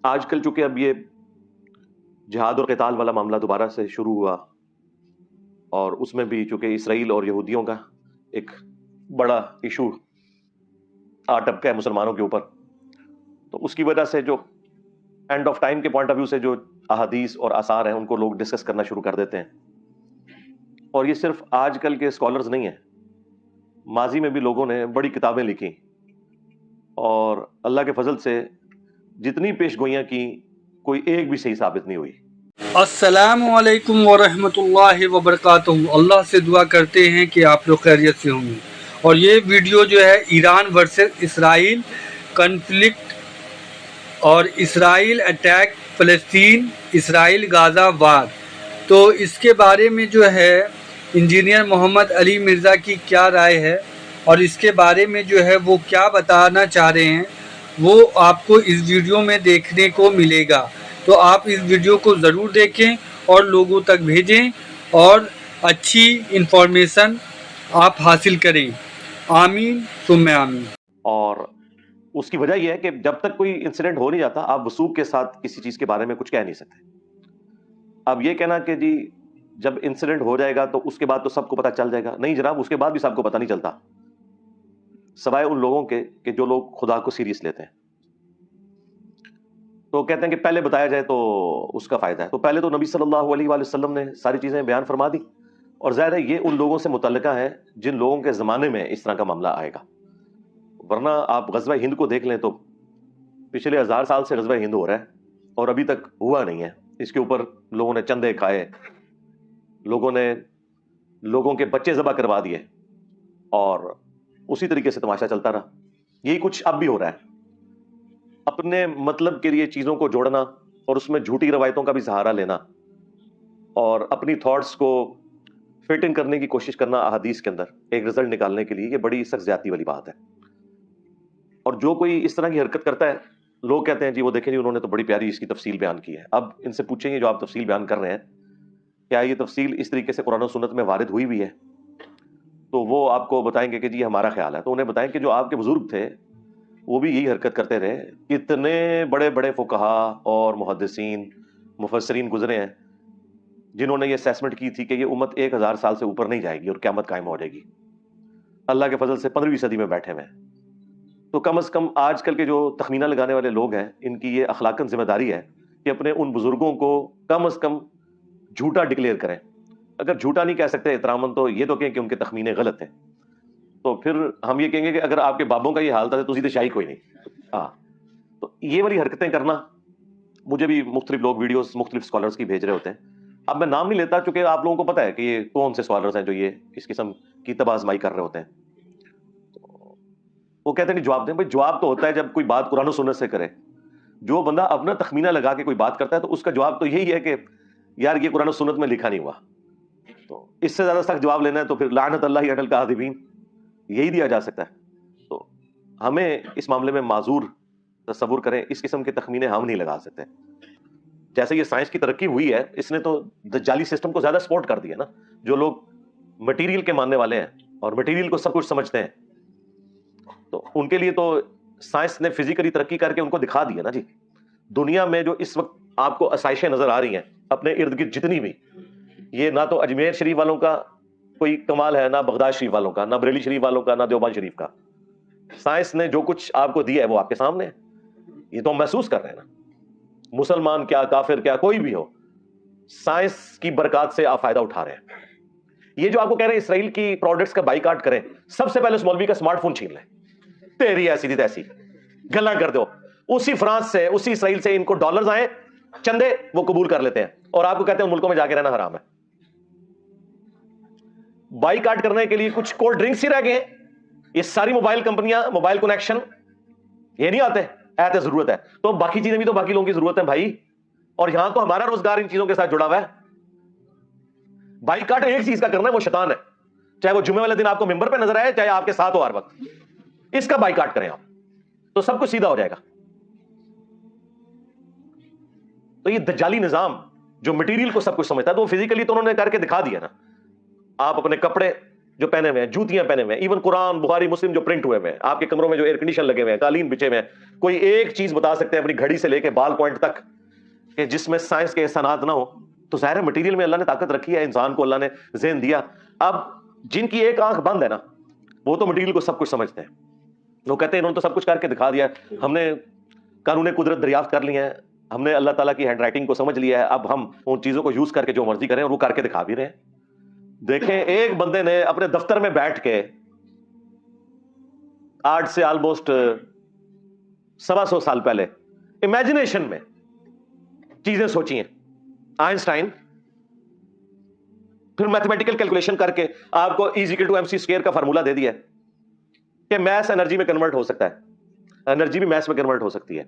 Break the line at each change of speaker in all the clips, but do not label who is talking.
آج کل چونکہ اب یہ جہاد اور قتال والا معاملہ دوبارہ سے شروع ہوا، اور اس میں بھی چونکہ اسرائیل اور یہودیوں کا ایک بڑا ایشو آ ٹپکا ہے مسلمانوں کے اوپر، تو اس کی وجہ سے جو اینڈ آف ٹائم کے پوائنٹ آف ویو سے جو احادیث اور آثار ہیں ان کو لوگ ڈسکس کرنا شروع کر دیتے ہیں۔ اور یہ صرف آج کل کے اسکالرز نہیں ہیں، ماضی میں بھی لوگوں نے بڑی کتابیں لکھی، اور اللہ کے فضل سے جتنی پیش گوئیاں کی کوئی ایک بھی صحیح ثابت نہیں ہوئی۔
السلام علیکم ورحمۃ اللہ وبرکاتہ۔ اللہ سے دعا کرتے ہیں کہ آپ لوگ خیریت سے ہوں گے۔ اور یہ ویڈیو جو ہے ایران ورسز اسرائیل کنفلکٹ اور اسرائیل اٹیک فلسطین، اسرائیل غازہ وار، تو اس کے بارے میں جو ہے انجینئر محمد علی مرزا کی کیا رائے ہے اور اس کے بارے میں جو ہے وہ کیا بتانا چاہ رہے ہیں وہ آپ کو اس ویڈیو میں دیکھنے کو ملے گا۔ تو آپ اس ویڈیو کو ضرور دیکھیں اور لوگوں تک بھیجیں اور اچھی انفارمیشن آپ حاصل کریں۔ آمین ثم آمین۔
اور اس کی وجہ یہ ہے کہ جب تک کوئی انسیڈنٹ ہو نہیں جاتا آپ وثوق کے ساتھ کسی چیز کے بارے میں کچھ کہہ نہیں سکتے۔ اب یہ کہنا کہ جی جب انسیڈنٹ ہو جائے گا تو اس کے بعد تو سب کو پتہ چل جائے گا، نہیں جناب، اس کے بعد بھی سب کو پتہ نہیں چلتا، سوائے ان لوگوں کے کہ جو لوگ خدا کو سیریس لیتے ہیں۔ تو کہتے ہیں کہ پہلے بتایا جائے تو اس کا فائدہ ہے، تو پہلے تو نبی صلی اللہ علیہ وآلہ وسلم نے ساری چیزیں بیان فرما دی، اور ظاہر ہے یہ ان لوگوں سے متعلقہ ہے جن لوگوں کے زمانے میں اس طرح کا معاملہ آئے گا، ورنہ آپ غزوہ ہند کو دیکھ لیں تو پچھلے 1000 سال سے غزوہ ہند ہو رہا ہے اور ابھی تک ہوا نہیں ہے۔ اس کے اوپر لوگوں نے چندے کھائے، لوگوں نے لوگوں کے بچے ذبح کروا دیے، اور اسی طریقے سے تماشا چلتا رہا۔ یہی کچھ اب بھی ہو رہا ہے، اپنے مطلب کے لیے چیزوں کو جوڑنا اور اس میں جھوٹی روایتوں کا بھی سہارا لینا اور اپنی تھاٹس کو فٹ ان کرنے کی کوشش کرنا احادیث کے اندر ایک رزلٹ نکالنے کے لیے، یہ بڑی سخت زیادتی والی بات ہے۔ اور جو کوئی اس طرح کی حرکت کرتا ہے، لوگ کہتے ہیں جی وہ دیکھیں جی انہوں نے تو بڑی پیاری اس کی تفصیل بیان کی ہے۔ اب ان سے پوچھیں گے جو آپ تفصیل بیان کر رہے ہیں کیا یہ تفصیل اس طریقے سے قرآن و سنت میں وارد ہوئی بھی ہے؟ تو وہ آپ کو بتائیں گے کہ جی ہمارا خیال ہے۔ تو انہیں بتائیں کہ جو آپ کے بزرگ تھے وہ بھی یہی حرکت کرتے رہے، کتنے بڑے بڑے فقہا اور محدثین مفسرین گزرے ہیں جنہوں نے یہ اسیسمنٹ کی تھی کہ یہ امت 1000 سال سے اوپر نہیں جائے گی اور قیامت قائم ہو جائے گی۔ اللہ کے فضل سے 15ویں صدی میں بیٹھے ہوئے ہیں۔ تو کم از کم آج کل کے جو تخمینہ لگانے والے لوگ ہیں ان کی یہ اخلاقاً ذمہ داری ہے کہ اپنے ان بزرگوں کو کم از کم جھوٹا ڈکلیئر کریں۔ اگر جھوٹا نہیں کہہ سکتے احتراماً تو یہ تو کہیں کہ ان کے تخمینے غلط ہیں، تو پھر ہم یہ کہیں گے کہ اگر آپ کے بابوں کا یہ حال تھا تو تو شاہی کوئی نہیں۔ ہاں، تو یہ والی حرکتیں کرنا، مجھے بھی مختلف لوگ ویڈیوز مختلف سکالرز کی بھیج رہے ہوتے ہیں۔ اب میں نام نہیں لیتا چونکہ آپ لوگوں کو پتہ ہے کہ یہ کون سے سکالرز ہیں جو یہ اس قسم کی تباہ آزمائی کر رہے ہوتے ہیں۔ وہ کہتے ہیں نہیں جواب دیں، بھائی جواب تو ہوتا ہے جب کوئی بات قرآن و سنت سے کرے۔ جو بندہ اپنا تخمینہ لگا کے کوئی بات کرتا ہے تو اس کا جواب تو یہی ہے کہ یار یہ قرآن و سنت میں لکھا نہیں ہوا۔ تو اس سے زیادہ سخت جواب لینا ہے تو پھر لعنت اللہ علی الکاذبین یہی دیا جا سکتا ہے۔ تو ہمیں اس معاملے میں معذور تصور کریں، اس قسم کے تخمینے ہم نہیں لگا سکتے۔ جیسے یہ سائنس کی ترقی ہوئی ہے اس نے تو دجالی سسٹم کو زیادہ سپورٹ کر دیا نا۔ جو لوگ مٹیریل کے ماننے والے ہیں اور مٹیریل کو سب کچھ سمجھتے ہیں، تو ان کے لیے تو سائنس نے فزیکلی ترقی کر کے ان کو دکھا دیا نا جی۔ دنیا میں جو اس وقت آپ کو آسائشیں نظر آ رہی ہیں اپنے ارد گرد جتنی بھی، یہ نہ تو اجمیر شریف والوں کا کوئی کمال ہے، نہ بغداد شریف والوں کا، نہ بریلی شریف والوں کا، نہ دیوبند شریف کا۔ سائنس نے جو کچھ آپ کو دیا ہے وہ آپ کے سامنے ہے، یہ تو ہم محسوس کر رہے ہیں نا۔ مسلمان کیا کافر کیا کوئی بھی ہو، سائنس کی برکات سے آپ فائدہ اٹھا رہے ہیں۔ یہ جو آپ کو کہہ رہے ہیں اسرائیل کی پروڈکٹس کا بائیکاٹ کریں، سب سے پہلے اس مولوی کا سمارٹ فون چھین لیں، تیری ایسی دی تیسی گلاں کر دو۔ اسی فرانس سے اسی اسرائیل سے ان کو ڈالرز آئے، چندے وہ قبول کر لیتے ہیں، اور آپ کو کہتے ہیں ان ملکوں میں جا کے رہنا حرام ہے۔ بائیکاٹ کرنے کے لیے کچھ کولڈ ڈرنکس ہی رہ گئے ہیں، یہ ساری موبائل کمپنیاں، موبائل کنیکشن یہ نہیں آتے، ایت ضرورت ہے تو باقی چیزیں بھی تو باقی لوگوں کی ضرورت ہے بھائی، اور یہاں تو ہمارا روزگار ان چیزوں کے ساتھ جڑا ہوا ہے۔ بائیکاٹ ایک چیز کا کرنا ہے، وہ شیطان ہے، چاہے وہ جمعے والے دن آپ کو ممبر پہ نظر آئے، چاہے آپ کے ساتھ ہو ہر وقت، اس کا بائیکاٹ کریں آپ تو سب کچھ سیدھا ہو جائے گا۔ تو یہ دجالی نظام جو مٹیریل کو سب کچھ سمجھتا ہے، تو وہ فزیکلی تو انہوں نے کر کے دکھا دیا نا۔ آپ اپنے کپڑے جو پہنے ہوئے ہیں, جوتیاں پہنے ہوئے ہیں, ایون قرآن بخاری مسلم جو پرنٹ ہوئے ہیں, آپ کے کمروں میں جو ایئر کنڈیشن لگے ہوئے ہیں, قالین بچے ہوئے ہیں, کوئی ایک چیز بتا سکتے ہیں اپنی گھڑی سے لے کے بال پوائنٹ تک کہ جس میں سائنس کے احسانات نہ ہو؟ تو ظاہر ہے مٹیریل میں اللہ نے طاقت رکھی ہے, انسان کو اللہ نے ذہن دیا. اب جن کی ایک آنکھ بند ہے نا, وہ تو مٹیریل کو سب کچھ سمجھتے ہیں. وہ کہتے ہیں انہوں نے تو سب کچھ کر کے دکھا دیا, ہم نے قانون قدرت دریافت کر لی ہے, ہم نے اللہ تعالیٰ کی ہینڈ رائٹنگ کو سمجھ لیا ہے, اب ہم ان چیزوں کو یوز کر کے جو مرضی کریں اور وہ کر کے دکھا بھی رہے ہیں. دیکھیں ایک بندے نے اپنے دفتر میں بیٹھ کے آج سے آلموسٹ 125 سال پہلے امیجنیشن میں چیزیں سوچی ہیں. آئنسٹائن پھر میتھمیٹیکل کیلکولیشن کر کے آپ کو E=mc² کا فارمولا دے دیا کہ میس انرجی میں کنورٹ ہو سکتا ہے, انرجی بھی میس میں کنورٹ ہو سکتی ہے.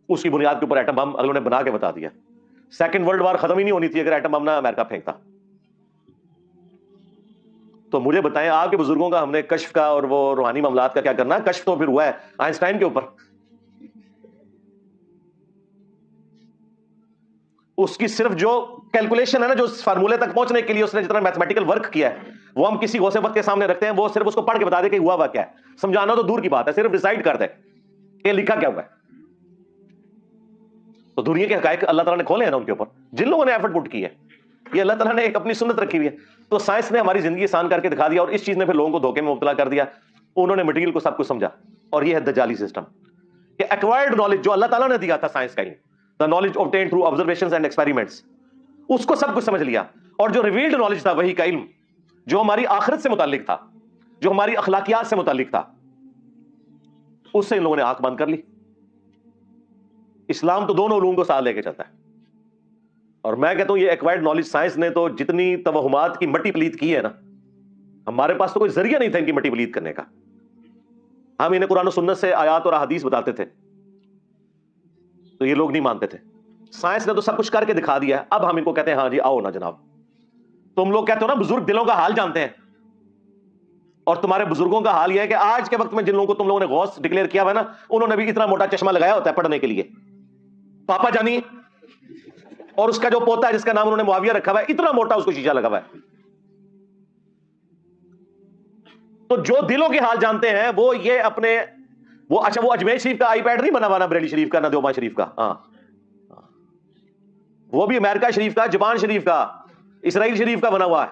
اس کی بنیاد کے اوپر ایٹم بم اگلوں نے بنا کے بتا دیا. سیکنڈ ورلڈ وار ختم ہی نہیں ہونی تھی اگر ایٹم بم نہ امریکہ پھینکتا. تو مجھے بتائیں آپ کے بزرگوں کا ہم نے کشف کا اور وہ روحانی معاملات کا کیا کرنا؟ کشف تو پھر ہوا ہے آئنسٹائن کے اوپر. اس کی صرف جو کیلکولیشن ہے نا, جو فارمولے تک پہنچنے کے لیے اس نے جتنا میتھمیٹیکل ورک کیا ہے, وہ ہم کسی غوث وقت کے سامنے رکھتے ہیں, وہ صرف اس کو پڑھ کے بتا دے کہ ہوا کیا ہے. سمجھانا تو دور کی بات ہے, صرف ڈیسائیڈ کر دے کہ لکھا کیا ہوا ہے. تو دنیا کے حقائق اللہ تعالیٰ نے کھولے ہیں نا ان کے اوپر, جن لوگوں نے ایفرٹ پٹ کی ہے. یہ اللہ تعالیٰ نے ایک اپنی سنت رکھی ہوئی ہے. تو سائنس نے ہماری زندگی آسان کر کے دکھا دیا, اور اس چیز نے پھر لوگوں کو دھوکے میں مبتلا کر دیا. انہوں نے مٹیریل کو سب کچھ سمجھا, اور یہ ہے دجالی سسٹم کہ ایکوائرڈ نالج جو اللہ تعالیٰ نے دیا تھا سائنس کا علم, the knowledge obtained through observations and experiments, اس کو سب کچھ سمجھ لیا. اور جو ریویلڈ نالج تھا وہی کا علم, جو ہماری آخرت سے متعلق تھا, جو ہماری اخلاقیات سے متعلق تھا, اس سے ان لوگوں نے آنکھ بند کر لی. اسلام تو دونوں علوم کو ساتھ لے کے چلتا ہے. اور میں کہتا ہوں یہ ایکوائرڈ نالج سائنس نے تو جتنی توہمات کی مٹی پلیت کی ہے نا, ہمارے پاس تو کوئی ذریعہ نہیں تھا ان کی مٹی پلیت کرنے کا. ہم انہیں قرآن و سنت سے آیات اور احادیث بتاتے تھے تو یہ لوگ نہیں مانتے تھے. سائنس نے تو سب کچھ کر کے دکھا دیا ہے, اب ہم ان کو کہتے ہیں ہاں جی آؤ نا جناب. تم لوگ کہتے ہو نا بزرگ دلوں کا حال جانتے ہیں, اور تمہارے بزرگوں کا حال یہ ہے کہ آج کے وقت میں جن لوگوں کو تم لوگوں نے غوث ڈکلیئر کیا ہوا ہے نا, انہوں نے بھی اتنا موٹا چشمہ لگایا ہوتا ہے پڑھنے کے لیے. پاپا جانی اور اس کا جو پوتا ہے جس کا نام انہوں نے معاویہ رکھا ہوا ہے, اتنا موٹا اس کو شیشہ لگا ہوا ہے. تو جو دلوں کے حال جانتے ہیں وہ یہ اپنے وہ اچھا وہ اجمیر شریف کا آئی پیڈ نہیں بنا ہوا, نہ بریلی شریف کا, نہ دیوبند شریف کا, ہاں وہ بھی امریکہ شریف کا, جاپان شریف کا, اسرائیل شریف کا بنا ہوا ہے.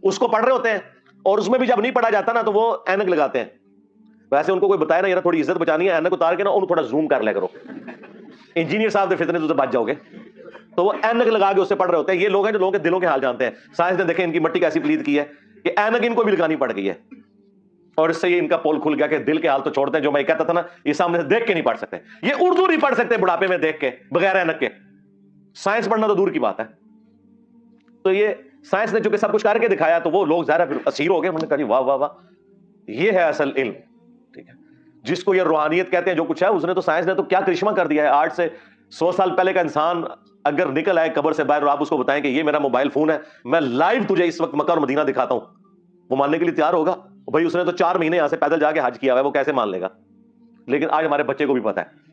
اس کو پڑھ رہے ہوتے ہیں, اور اس میں بھی جب نہیں پڑھا جاتا نا تو وہ اینک لگاتے ہیں. ویسے ان کو کوئی بتایا نا یار تھوڑی عزت بچانی ہے, اینک اتار کے نا انہوں تھوڑا زوم کر لیا کرو, انجینئر صاحب دے فتنے تو بچ جاؤ گے. تو وہ اینک لگا کے اس سے پڑھ رہے ہوتے ہیں. یہ لوگ ہیں جو لوگوں کے دلوں کے حال جانتے ہیں. سائنس نے دیکھیں ان کی مٹی کیسی پلیت کی ہے کہ اینک ان کو بھی لگانی پڑ گئی ہے, اور اس سے یہ ان کا پول کھل گیا کہ دل کے حال تو چھوڑتے ہیں. جو میں کہتا تھا نا یہ سامنے سے دیکھ کے نہیں پڑھ سکتے, یہ اردو نہیں پڑھ سکتے بڑھاپے میں دیکھ کے بغیر اینک کے. سائنس پڑھنا تو دور کی بات ہے. تو یہ سائنس نے چونکہ سب کچھ کر کے دکھایا تو وہ لوگ ظاہر پھر اسیر ہو گئے. انہوں نے کہا جی واہ واہ واہ, یہ ہے اصل علم. ٹھیک ہے, جس کو یہ روحانیت کہتے ہیں جو کچھ ہے اس نے تو سائنس نے تو کیا کرشمہ کر دیا ہے. 8 سے 100 سال پہلے کا انسان اگر نکل آئے قبر سے باہر اور آپ اس کو بتائیں کہ یہ میرا موبائل فون ہے, میں لائیو تجھے اس وقت مکہ اور مدینہ دکھاتا ہوں, وہ ماننے کے لیے تیار ہوگا؟ بھائی اس نے تو 4 مہینے یہاں سے پیدل جا کے حج کیا ہوا ہے, وہ کیسے مان لے گا؟ لیکن آج ہمارے بچے کو بھی پتا ہے.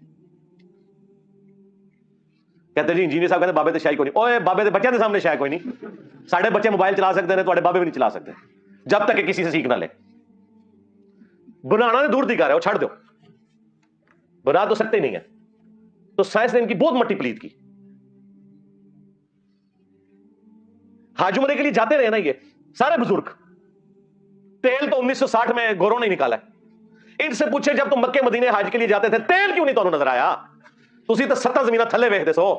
کہتے ہیں جی انجینئر صاحب کہتے ہیں بابے تے شاہی کوئی نہیں. اوے بابے تے بچے کے سامنے شاہ کوئی نہیں. ساڑھے بچے موبائل چلا سکتے ہیں, تھوڑے بابے بھی نہیں چلا سکتے جب تک کہ کسی سے سیکھ نہ لے. بنانا نے دور دی کر ہے, وہ چھڑ دو, بنا تو سکتے ہی نہیں ہے. تو سائنس نے ان کی بہت مٹی پلیت کی. حج عمرے کے لیے جاتے رہے نا یہ سارے بزرگ. تیل تو 1960 میں گوروں نے نکالا ہے. ان سے پوچھے جب تم مکے مدینے حج کے لیے جاتے تھے تیل کیوں نہیں تمہیں نظر آیا؟ تسی تو 7 زمینہ تھلے ویکھدے سو.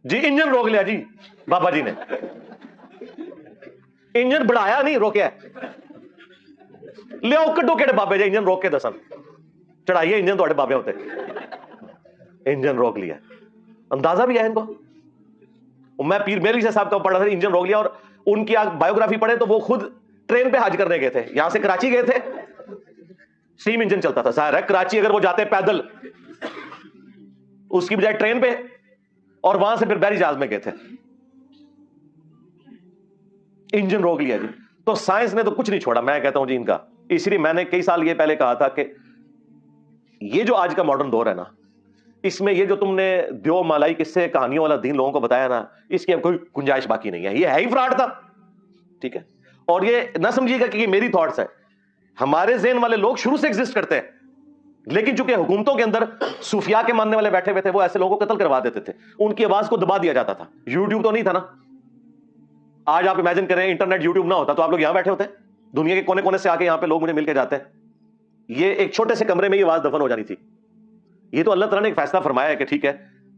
جی انجن روک لیا جی بابا جی نے, انجن بڑھایا نہیں روکیا. لو کڈو کہڑے بابے جی انجن روک کے دسن, چڑھائیے انجن تھوڑے بابے ہوتے. انجن روک لیا, اندازہ بھی ہے ان کو. میں پیر میری سے صاحب کا پڑھا تھا, انجن روک لیا. اور ان کی بایوگرافی پڑھے تو وہ خود ٹرین پہ حج کرنے گئے تھے, یہاں سے کراچی گئے تھے, سیم انجن چلتا تھا. ظاہر ہے کراچی اگر وہ جاتے پیدل اس کی بجائے ٹرین پہ, اور وہاں سے پھر بحری جہاز میں گئے تھے. انجن روک لیا جی. تو سائنس نے تو کچھ نہیں چھوڑا, میں کہتا ہوں جی ان کا. اس لیے میں نے کئی سال یہ پہلے کہا تھا کہ یہ جو آج کا ماڈرن دور ہے نا, اس میں یہ جو تم نے دیو مالائی قصے کہانیوں والا دین لوگوں کو بتایا نا، اس کی اب کوئی گنجائش باقی نہیں ہے، یہ ہے ہی فراڈ تھا. ٹھیک ہے، اور یہ نہ سمجھیے گا کہ یہ میری تھاٹس ہے، ہمارے ذہن والے لوگ شروع سے ایگزسٹ کرتے ہیں، لیکن چونکہ حکومتوں کے اندر صوفیاء کے ماننے والے بیٹھے ہوئے تھے، وہ ایسے لوگوں کو قتل کروا دیتے تھے، ان کی آواز کو دبا دیا جاتا تھا. یوٹیوب تو نہیں تھا نا. آج آپ امیجن کریں انٹرنیٹ یوٹیوب نہ ہوتا تو آپ لوگ یہاں بیٹھے ہوتے ہیں، دنیا کے کونے کونے سے آ کے یہاں پہ لوگ مجھے مل کے جاتے ہیں. یہ ایک چھوٹے سے کمرے میں یہ آواز دفن ہو جانی تھی. یہ تو اللہ تعالیٰ نے ایک فیصلہ فرمایا ہے کہ ٹھیک ہے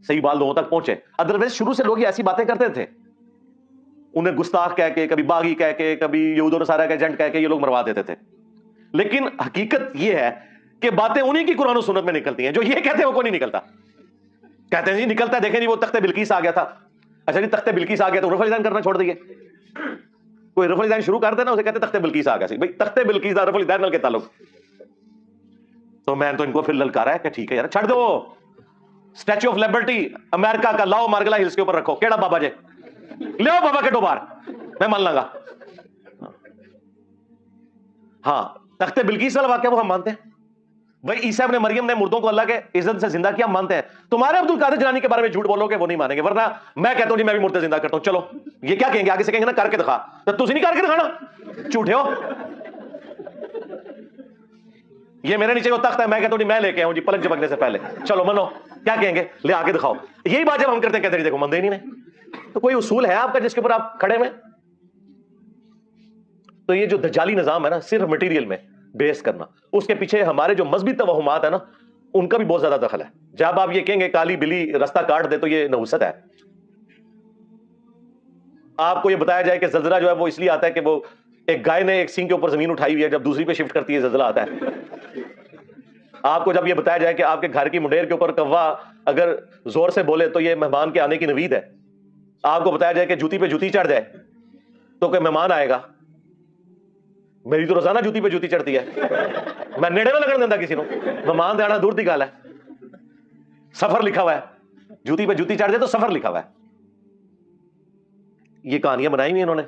صحیح بات لوگوں تک پہنچے. ادروائز شروع سے لوگ یہ ایسی باتیں کرتے تھے، انہیں گستاخ کہہ کے، کبھی باغی کہہ کے، کبھی یہود و نصارہ کے ایجنٹ کہہ کے یہ لوگ مروا دیتے تھے. لیکن حقیقت یہ ہے کہ باتیں انہی کی قرآن و سنت میں نکلتی ہیں، جو یہ کہتے ہیں وہ کوئی نہیں نکلتا. کہتے ہیں جی نکلتا ہے، دیکھیں جی وہ تخت بلقیس آ گیا تھا. اچھا جی تخت بلقیس آ گیا تو رفع الیدین کرنا چھوڑ دیے. کوئی رفع الیدین شروع کر دینا اسے کہتے ہیں تخت بلقیس آ گیا. بھائی تخت بلقیس دا رفع الیدین نال کے تعلق؟ تو میں تو ان کو پھر للکارا ہے کہ ٹھیک ہے یار چھڑ دو. اسٹیچو آف لبرٹی امریکہ کا لاؤ مارگلا ہلز کے اوپر رکھو، کیڑا بابا جے لے آؤ بابا کے ڈوبار، میں مان لوں گا. ہاں تخت بلقیس والا واقعہ وہ ہم مانتے ہیں. بھائی عیسیٰ ابن مریم نے مردوں کو اللہ کے عزت سے زندہ کیا، ہم مانتے ہیں. تمہارے عبد القادر جیلانی کے بارے میں جھوٹ بولو گے وہ نہیں مانیں گے، ورنہ میں کہتا ہوں جی میں بھی مردے زندہ کرتا ہوں. چلو یہ کیا کہیں گے آگے سے؟ کہیں گے نا کر کے دکھا. تو تسی نہیں کر کے دکھانا، جھوٹے ہو. یہ میرے نیچے وہ تخت ہے، میں کہتا ہوں جی میں لے کے آؤں جی پلک جھپکنے سے پہلے. چلو منو، کیا کہیں گے؟ لے آ کے دکھاؤ. یہی بات جب ہم کرتے ہیں کہتے ہیں دیکھو مندے نہیں نے. تو کوئی اصول ہے آپ کا جس کے اوپر آپ کھڑے ہوئے؟ تو یہ جو دجالی نظام ہے نا، صرف مٹیریل میں بیس کرنا، اس کے پیچھے ہمارے جو مذہبی توہمات ہیں نا ان کا بھی بہت زیادہ دخل ہے. جب آپ یہ کہیں گے کالی بلی رستہ کاٹ دے تو یہ نحوست ہے. آپ کو یہ بتایا جائے کہ زلزلہ جو ہے وہ اس لیے آتا ہے کہ وہ ایک گائے نے ایک سینگ کے اوپر زمین اٹھائی ہوئی ہے، جب دوسری پہ شفٹ کرتی ہے زلزلہ آتا ہے. آپ کو جب یہ بتایا جائے کہ آپ کے گھر کی منڈیر کے اوپر کوا اگر زور سے بولے تو یہ مہمان کے آنے کی نوید ہے. آپ کو بتایا جائے کہ جوتی پہ جوتی چڑھ جائے تو کوئی مہمان آئے گا. میری تو روزانہ جوتی پہ جوتی چڑھتی ہے، میں نیڑے نہ لگن دینا کسی کو. مہمان دینا دور دی گل ہے. سفر لکھا ہوا ہے، جوتی پہ جوتی چڑھ جائے تو سفر لکھا ہوا ہے. یہ کہانیاں بنائی ہوئی انہوں نے.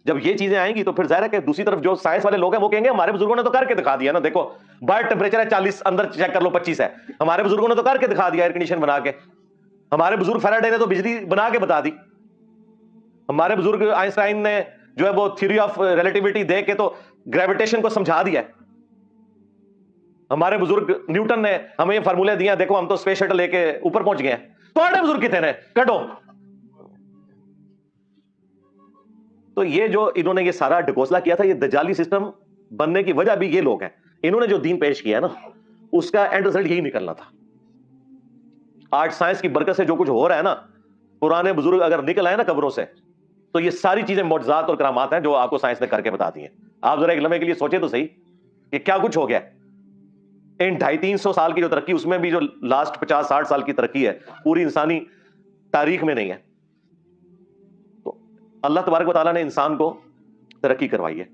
جب یہ چیزیں آئیں گی تو پھر ظاہر ہے کہ دوسری طرف جو سائنس والے لوگ ہیں وہ کہیں گے ہمارے بزرگوں نے تو کر کے دکھا دیا نا، دیکھو باہر ٹیمپریچر ہے 40، اندر چیک کر لو 25 ہے. ہمارے بزرگوں نے تو کر کے دکھا دیا ایئر کنڈیشن بنا کے. ہمارے بزرگ فیراڈے نے تو بجلی بنا کے بتا دی. ہمارے بزرگ آئنسٹائن نے جو ہے وہ تھیوری آف ریلیٹیوٹی دے کے تو گریویٹیشن کو سمجھا دیا ہے. ہمارے بزرگ نیوٹن نے ہمیں یہ فارمولے دیا، دیکھو ہم تو اسپیس شٹل لے کے اوپر پہنچ گئے ہیں. تو ہمارے بزرگ کتنے نے کٹو. تو یہ جو انہوں نے یہ سارا ڈکوسلا کیا تھا، یہ دجالی سسٹم بننے کی وجہ بھی یہ لوگ ہیں. انہوں نے جو دین پیش کیا ہے نا اس کا اینڈ رزلٹ یہی نکلنا تھا. آج سائنس کی برکت سے جو کچھ ہو رہا ہے نا، پرانے بزرگ اگر نکل آئے نا قبروں سے تو یہ ساری چیزیں معجزات اور کرامات ہیں جو آپ کو سائنس نے کر کے بتا دی ہیں. آپ ذرا ایک لمحے کے لیے سوچیں تو صحیح کہ کیا کچھ ہو گیا. ان 250-300 سال کی جو ترقی، اس میں بھی جو لاسٹ 50-60 سال کی ترقی ہے پوری انسانی تاریخ میں نہیں ہے. تو اللہ تبارک و تعالیٰ نے انسان کو ترقی کروائی ہے،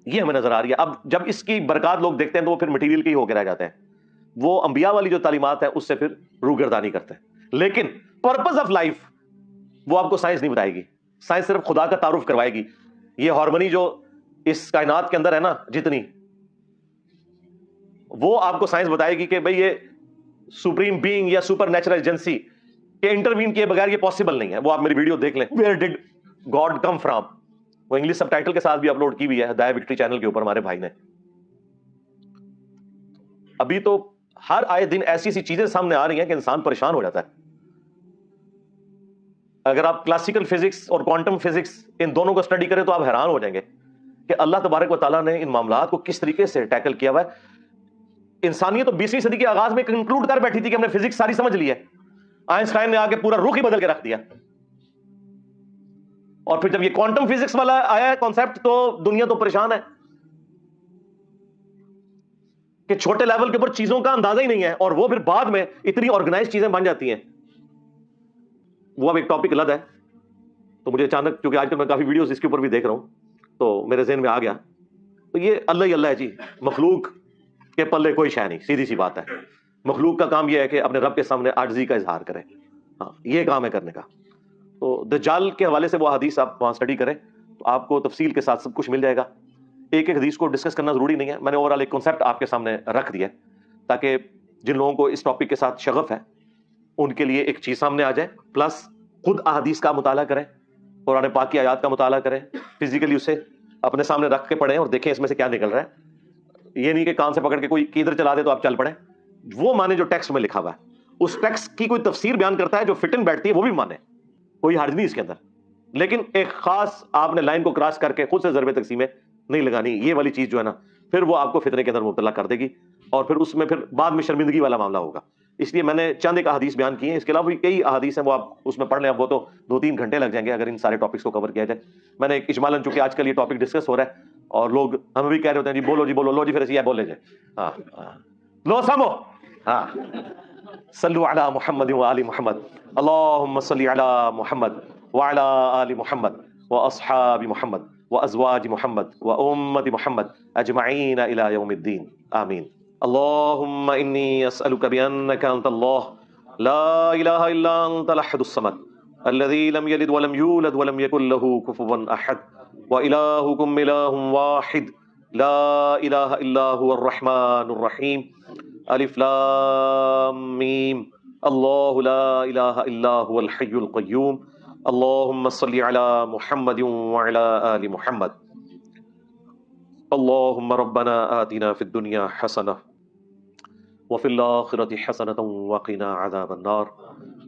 یہ ہمیں نظر آ رہی ہے. اب جب اس کی برکات لوگ دیکھتے ہیں تو وہ پھر مٹیریل کے ہی ہو کے رہ جاتے ہیں. وہ انبیاء والی جو تعلیمات ہے اس سے پھر روگردانی کرتے ہیں. لیکن پرپز آف لائف وہ آپ کو سائنس نہیں بتائے گی. سائنس صرف خدا کا تعارف کروائے گی. یہ ہارمونی جو اس کائنات کے اندر ہے نا جتنی، وہ آپ کو سائنس بتائے گی کہ بھئی یہ سپریم بینگ یا سپر نیچرل ایجنسی کے انٹروین کیے بغیر یہ پاسبل نہیں ہے. وہ آپ میری ویڈیو دیکھ لیں، ویئر ڈڈ گاڈ کم فرام. وہ انگلش سب ٹائٹل کے ساتھ بھی اپلوڈ کی ہوئی ہے ہدایہ وکٹری چینل کے اوپر ہمارے بھائی نے. ابھی تو ہر آئے دن ایسی ایسی چیزیں سامنے آ رہی ہیں کہ انسان پریشان ہو جاتا ہے. اگر آپ کلاسیکل فزکس اور کوانٹم فزکس ان دونوں کو اسٹڈی کریں تو آپ حیران ہو جائیں گے کہ اللہ تبارک و تعالیٰ نے ان معاملات کو کس طریقے سے ٹیکل کیا ہوا ہے. انسانیت تو 20ویں صدی کے آغاز میں کنکلوڈ کر بیٹھی تھی کہ ہم نے فزکس ساری سمجھ لی ہے. آئنسٹائن نے آگے پورا رخ ہی بدل کے رکھ دیا. اور پھر جب یہ کوانٹم فزکس والا آیا ہے کانسیپٹ تو دنیا تو پریشان ہے کہ چھوٹے لیول کے اوپر چیزوں کا اندازہ ہی نہیں ہے، اور وہ پھر بعد میں اتنی آرگنائز چیزیں بن جاتی ہیں. وہ اب ایک ٹاپک الگ ہے. تو مجھے اچانک کیونکہ آج کل میں کافی ویڈیوز اس کے اوپر بھی دیکھ رہا ہوں تو میرے ذہن میں آ گیا. تو یہ اللہ ہی اللہ ہے جی. مخلوق کے پلے کوئی شے نہیں، سیدھی سی بات ہے. مخلوق کا کام یہ ہے کہ اپنے رب کے سامنے عاجزی کا اظہار کرے. ہاں یہ کام ہے کرنے کا. تو دجال کے حوالے سے وہ حدیث آپ وہاں اسٹڈی کریں تو آپ کو تفصیل کے ساتھ سب کچھ مل جائے گا. ایک ایک حدیث کو ڈسکس کرنا ضروری نہیں ہے. میں نے اوورال ایک کنسیپٹ آپ کے سامنے رکھ دیا ہے تاکہ جن لوگوں کو اس ٹاپک کے ساتھ شغف ہے ان کے لیے ایک چیز سامنے آ جائے، پلس خود احادیث کا مطالعہ کریں، قرآن پاک کی آیات کا مطالعہ کریں، فزیکلی اسے اپنے سامنے رکھ کے پڑھیں اور دیکھیں اس میں سے کیا نکل رہا ہے۔ یہ نہیں کہ کان سے پکڑ کے کوئی کدھر چلا دے تو آپ چل پڑیں، وہ مانے جو ٹیکسٹ میں لکھا ہوا ہے، اس ٹیکسٹ کی کوئی تفسیر بیان کرتا ہے جو فٹ ان بیٹھتی ہے وہ بھی مانے، کوئی حرج نہیں اس کے اندر، لیکن ایک خاص آپ نے لائن کو کراس کر کے خود سے ضرب تقسیمیں نہیں لگانی، یہ والی چیز جو ہے نا پھر وہ آپ کو فتنے کے اندر مبتلا کر دے گی، اور پھر اس میں پھر بعد میں شرمندگی والا معاملہ ہوگا۔ اس لیے میں نے چند ایک احادیث بیان کی ہیں، اس کے علاوہ بھی کئی احادیث ہیں، وہ آپ اس میں پڑھ لیں، اب وہ تو 2-3 گھنٹے لگ جائیں گے اگر ان سارے ٹاپکس کو کور کیا جائے۔ میں نے ایک اجمالاً، چونکہ آج کل یہ ٹاپک ڈسکس ہو رہا ہے اور لوگ ہمیں بھی کہہ رہے ہوتے ہیں جی بولو جی بولو، لو جی پھر یہ بولے جائے، ہاں لو سمو، ہاں صلو علی محمد و آل محمد، اللہم صلی علی محمد وعلی آل محمد واصحاب محمد وازواج محمد وامت محمد اجمعین الی یوم الدین، آمین۔ اللہم انی اسألک بانک انت اللہ لا الہ الا انت الاحد الصمد الذی لم یلد ولم یولد ولم یکن له کفوا احد وإلہکم الہ واحد لا الہ الا هو الرحمن الرحیم، الف لام میم، اللہ لا الہ الا هو الحی القیوم، اللہم صلی علی محمد وعلی آل محمد، اللہم ربنا آتنا فی الدنیا حسنہ وفی الآخرة حسنة وقنا عذاب النار،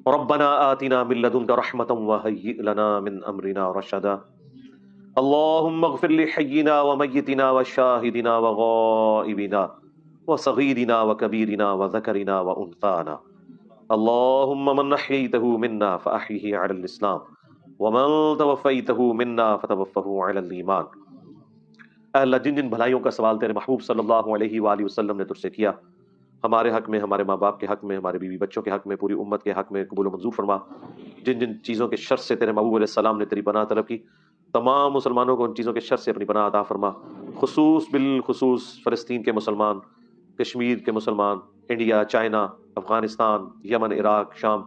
ربنا آتنا من لدنک رحمة وهیئ لنا من امرنا رشدا، اللہم اغفر لحینا ومیتنا وشاہدنا وغائبنا وصغیرنا وکبیرنا وذکرنا وانثانا، اللہم من احییتہ منا فاحیہ علی الاسلام ومن توفیتہ منا فتوفہ علی الایمان۔ اے اللہ، جن جن بھلائیوں کا سوال تیرے محبوب صلی اللہ علیہ وآلہ وسلم نے تجھ سے کیا، ہمارے حق میں، ہمارے ماں باپ کے حق میں، ہمارے بیوی بچوں کے حق میں، پوری امت کے حق میں قبول و منظور فرما۔ جن جن چیزوں کے شر سے تیرے محبوب علیہ السلام نے تیری پناہ طلب کی، تمام مسلمانوں کو ان چیزوں کے شر سے اپنی پناہ عطا فرما، بالخصوص فلسطین کے مسلمان، کشمیر کے مسلمان، انڈیا، چائنا، افغانستان، یمن، عراق، شام،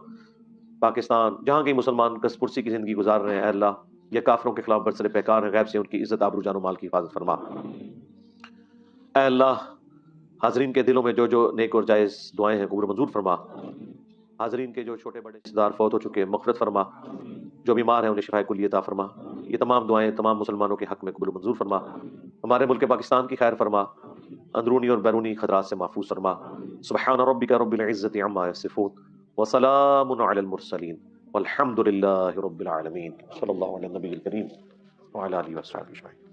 پاکستان، جہاں کئی مسلمان کس پرسی کی زندگی گزار رہے ہیں، اے اللہ یہ کافروں کے خلاف برسر پیکار ہیں، غیب سے ان کی عزت، آبرو، جان و مال کی حفاظت فرما۔ اے اللہ، حاضرین کے دلوں میں جو جو نیک اور جائز دعائیں ہیں قبول منظور فرما، حاضرین کے جو چھوٹے بڑے رشتہ دار فوت ہو چکے مغفرت فرما، جو بیمار ہیں انہیں شفاء کلی عطا فرما۔ یہ تمام دعائیں تمام مسلمانوں کے حق میں قبول منظور فرما، ہمارے ملک پاکستان کی خیر فرما، اندرونی اور بیرونی خطرات سے محفوظ فرما۔ سبحان ربک رب العزت عما یصفون وسلام علی المرسلین والحمد للہ رب العالمین، صلی اللہ علی النبی الکریم وعلی آلہ وصحبہ اجمعین۔